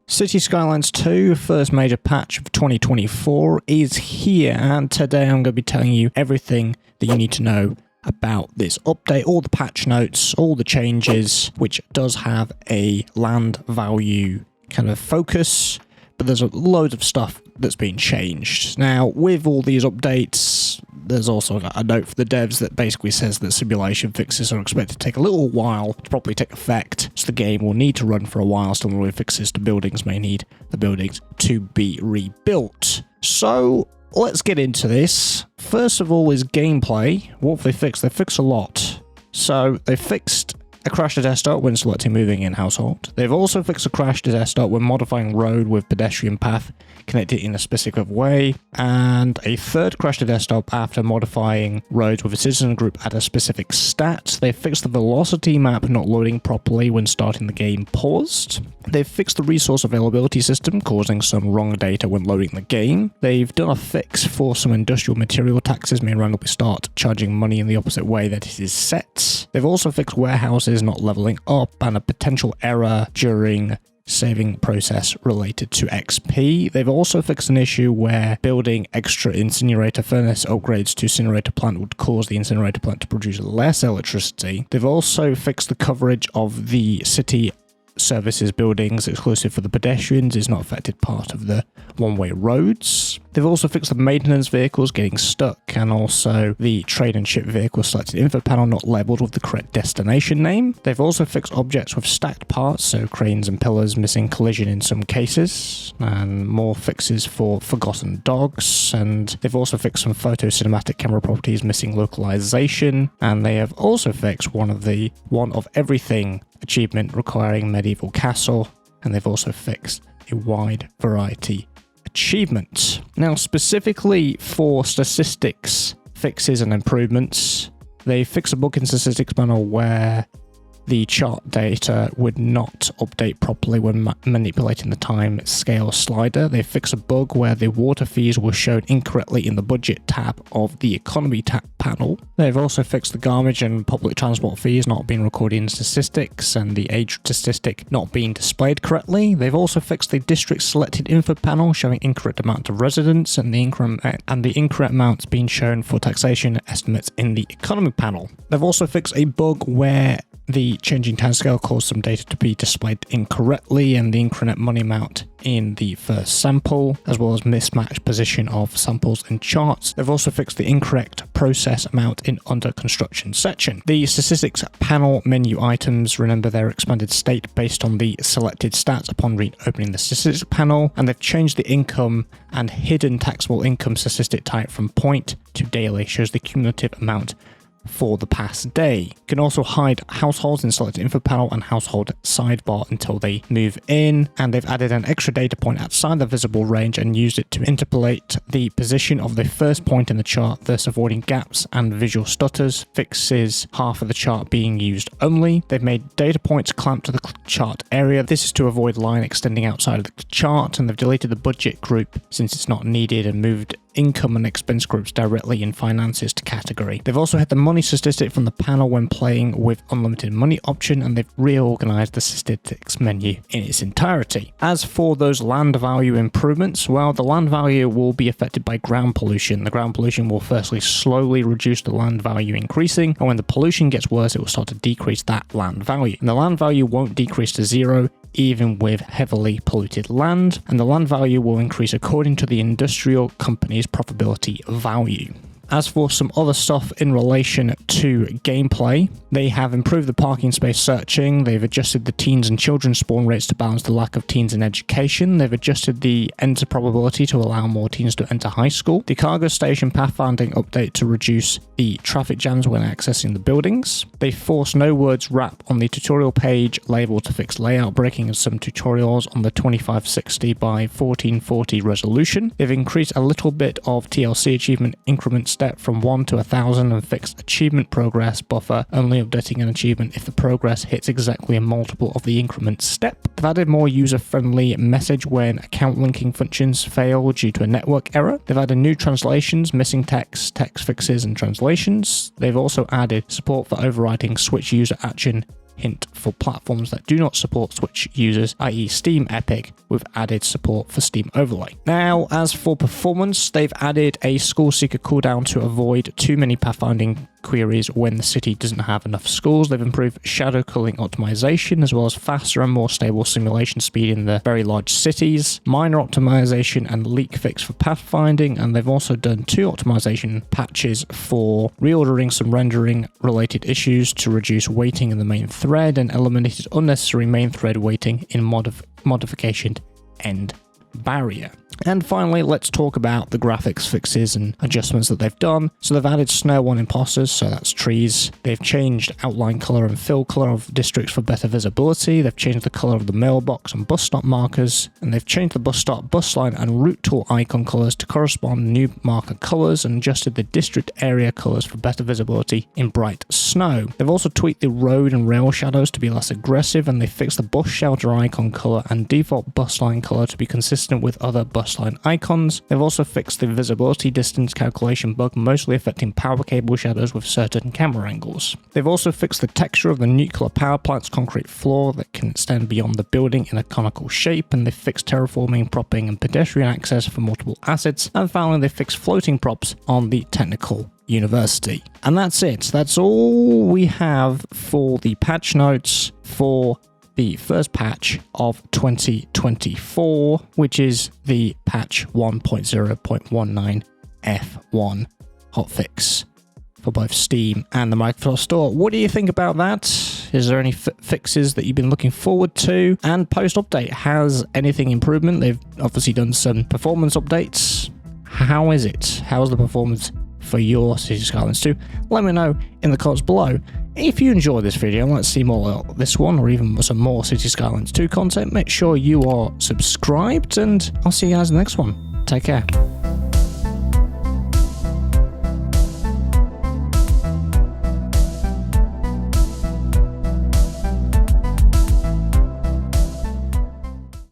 Cities Skylines II, first major patch of 2024, is here, and today I'm going to be telling you everything that you need to know about this update, all the patch notes, all the changes, which does have a land value kind of focus, but there's loads of stuff that's been changed. Now, with all these updates, there's also a note for the devs that basically says that simulation fixes are expected to take a little while to properly take effect, so the game will need to run for a while. Still, the fixes to buildings may need the buildings to be rebuilt. So let's get into this. First of all is gameplay. What have they fixed? They fixed a lot. So they fixed a crash to desktop when selecting moving in household. They've also fixed a crash to desktop when modifying road with pedestrian path connected in a specific way, and a third crash to desktop after modifying roads with a citizen group at a specific stat. They've fixed the velocity map not loading properly when starting the game paused. They've fixed the resource availability system, causing some wrong data when loading the game. They've done a fix for some industrial material taxes may randomly start charging money in the opposite way that it is set. They've also fixed warehouses not leveling up and a potential error during saving process related to XP. They've also fixed an issue where building extra incinerator furnace upgrades to incinerator plant would cause the incinerator plant to produce less electricity. They've also fixed the coverage of the city services buildings exclusive for the pedestrians is not affected part of the one-way roads. They've also fixed the maintenance vehicles getting stuck, and also the trade and ship vehicle selected info panel not labelled with the correct destination name. They've also fixed objects with stacked parts, so cranes and pillars missing collision in some cases, and more fixes for forgotten dogs. And they've also fixed some photo cinematic camera properties missing localization, and they have also fixed one of everything achievement requiring medieval castle, and they've also fixed a wide variety achievements. Now, specifically for statistics fixes and improvements, they fixed a bug in statistics panel where the chart data would not update properly when manipulating the time scale slider. They fixed a bug where the water fees were shown incorrectly in the budget tab of the economy tab panel. They've also fixed the garbage and public transport fees not being recorded in statistics and the age statistic not being displayed correctly. They've also fixed the district selected info panel showing incorrect amount of residents and the incorrect amounts being shown for taxation estimates in the economy panel. They've also fixed a bug where the changing timescale caused some data to be displayed incorrectly and the incorrect money amount in the first sample, as well as mismatched position of samples and charts. They've also fixed the incorrect process amount in under construction section. The statistics panel menu items, remember their expanded state based on the selected stats upon reopening the statistics panel, and they've changed the income and hidden taxable income statistic type from point to daily, shows the cumulative amount for the past day. You can also hide households in selected info panel and household sidebar until they move in, and they've added an extra data point outside the visible range and used it to interpolate the position of the first point in the chart, thus avoiding gaps and visual stutters. Fixes half of the chart being used only. They've made data points clamped to the chart area. This is to avoid line extending outside of the chart, and they've deleted the budget group since it's not needed and moved income and expense groups directly in finances to category. They've also had the money statistic from the panel when playing with unlimited money option, and they've reorganized the statistics menu in its entirety. As for those land value improvements, well, the land value will be affected by ground pollution. The ground pollution will firstly slowly reduce the land value increasing, and when the pollution gets worse, it will start to decrease that land value. And the land value won't decrease to zero even with heavily polluted land, and the land value will increase according to the industrial company's profitability value. As for some other stuff in relation to gameplay, they have improved the parking space searching, they've adjusted the teens and children spawn rates to balance the lack of teens in education, they've adjusted the enter probability to allow more teens to enter high school, the cargo station pathfinding update to reduce the traffic jams when accessing the buildings, they forced no words wrap on the tutorial page label to fix layout breaking in some tutorials on the 2560 by 1440 resolution, they've increased a little bit of TLC achievement increment step from 1 to 1000 and fixed achievement progress buffer, only updating an achievement if the progress hits exactly a multiple of the increment step. They've added more user-friendly message when account linking functions fail due to a network error. They've added new translations, missing text, text fixes and translations. They've also added support for overriding switch user action Hint for platforms that do not support Switch users, i.e. Steam, Epic, with added support for Steam Overlay. Now, as for performance, they've added a score seeker cooldown to avoid too many pathfinding queries when the city doesn't have enough scores. They've improved shadow culling optimization, as well as faster and more stable simulation speed in the very large cities, minor optimization and leak fix for pathfinding, and they've also done 2 optimization patches for reordering some rendering related issues to reduce waiting in the main thread and eliminated unnecessary main thread waiting in modification end barrier. And finally, let's talk about the graphics fixes and adjustments that they've done. So they've added Snow on imposters, so that's trees. They've changed outline color and fill color of districts for better visibility. They've changed the color of the mailbox and bus stop markers. And they've changed the bus stop, bus line and route tool icon colors to correspond to new marker colors and adjusted the district area colors for better visibility in bright snow. They've also tweaked the road and rail shadows to be less aggressive, and they fixed the bus shelter icon color and default bus line color to be consistent with other bus line icons. They've also fixed the visibility distance calculation bug mostly affecting power cable shadows with certain camera angles. They've also fixed the texture of the nuclear power plant's concrete floor that can extend beyond the building in a conical shape, and they've fixed terraforming, propping and pedestrian access for multiple assets, and finally they fixed floating props on the technical university. And that's it. That's all we have for the patch notes for the first patch of 2024, which is the patch 1.0.19 F1 hotfix for both Steam and the Microsoft Store. What do you think about that? Is there any fixes that you've been looking forward to? And post-update, has anything improvement? They've obviously done some performance updates. How is it? How's the performance for your Cities Skylines 2? Let me know in the comments below. If you enjoyed this video and want to see more of this one or even some more Cities Skylines 2 content, make sure you are subscribed, and I'll see you guys in the next one. Take care.